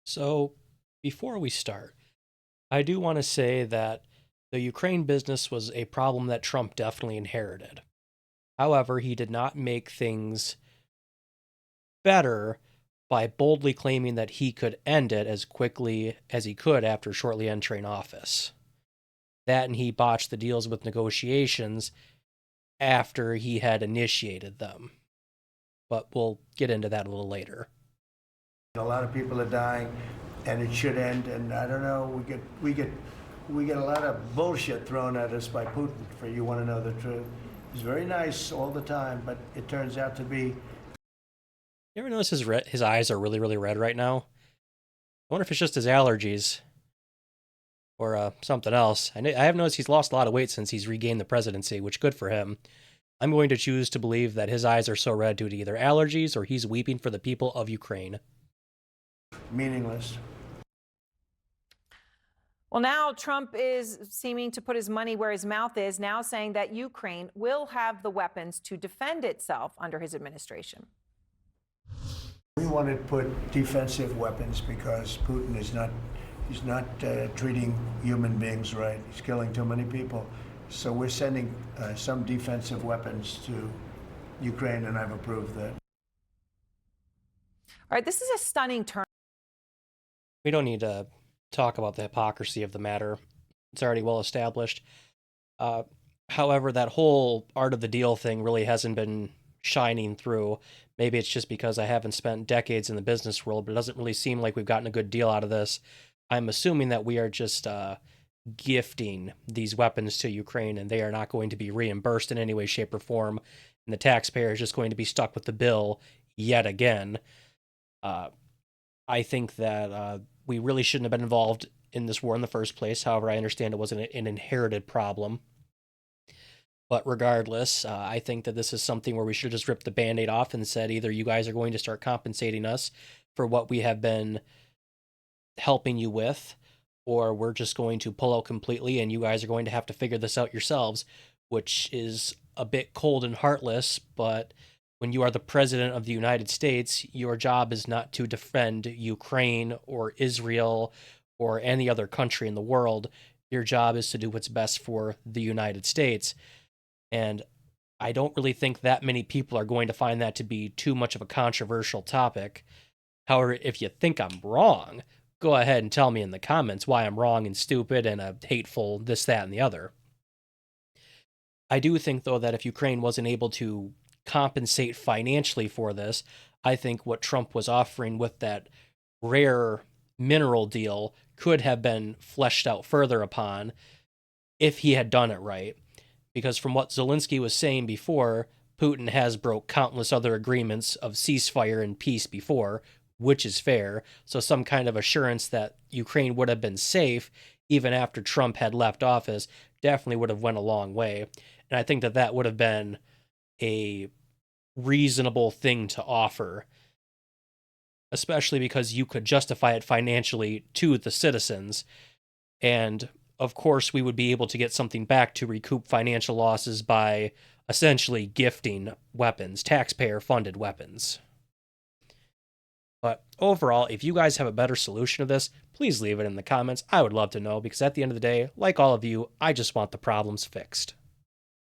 So, before we start, I do want to say that the Ukraine business was a problem that Trump definitely inherited. However, he did not make things better by boldly claiming that he could end it as quickly as he could after shortly entering office. That and he botched the deals with negotiations after he had initiated them. But we'll get into that a little later. A lot of people are dying, and it should end. And I don't know. We get a lot of bullshit thrown at us by Putin. For you want to know the truth, he's very nice all the time, but it turns out to be. You ever notice his eyes are really, really red right now? I wonder if it's just his allergies or something else. I have noticed he's lost a lot of weight since he's regained the presidency, which good for him. I'm going to choose to believe that his eyes are so red due to either allergies or he's weeping for the people of Ukraine. Meaningless. Well, now Trump is seeming to put his money where his mouth is, now saying that Ukraine will have the weapons to defend itself under his administration. We want to put defensive weapons because Putin is not. He's not treating human beings right. He's killing too many people. So we're sending some defensive weapons to Ukraine, and I've approved that. All right, this is a stunning turn. We don't need to talk about the hypocrisy of the matter. It's already well established. Uh, However, that whole art of the deal thing really hasn't been shining through. Maybe it's just because I haven't spent decades in the business world, but it doesn't really seem like we've gotten a good deal out of this. I'm assuming that we are just gifting these weapons to Ukraine and they are not going to be reimbursed in any way, shape, or form. And the taxpayer is just going to be stuck with the bill yet again. Uh, I think that we really shouldn't have been involved in this war in the first place. However, I understand it was an inherited problem. But regardless, I think that this is something where we should have just ripped the band-aid off and said either you guys are going to start compensating us for what we have been helping you with, or we're just going to pull out completely and you guys are going to have to figure this out yourselves, which is a bit cold and heartless, but when you are the president of the United States, your job is not to defend Ukraine or Israel or any other country in the world. Your job is to do what's best for the United States. And I don't really think that many people are going to find that to be too much of a controversial topic. However, if you think I'm wrong, go ahead and tell me in the comments why I'm wrong and stupid and a hateful this, that, and the other. I do think, though, that if Ukraine wasn't able to compensate financially for this, I think what Trump was offering with that rare mineral deal could have been fleshed out further upon if he had done it right. Because from what Zelensky was saying before, Putin has broke countless other agreements of ceasefire and peace before, which is fair. So some kind of assurance that Ukraine would have been safe even after Trump had left office definitely would have went a long way. And I think that that would have been a reasonable thing to offer, especially because you could justify it financially to the citizens. And of course, we would be able to get something back to recoup financial losses by essentially gifting weapons, taxpayer funded weapons. But overall, if you guys have a better solution to this, please leave it in the comments. I would love to know because at the end of the day, like all of you, I just want the problems fixed.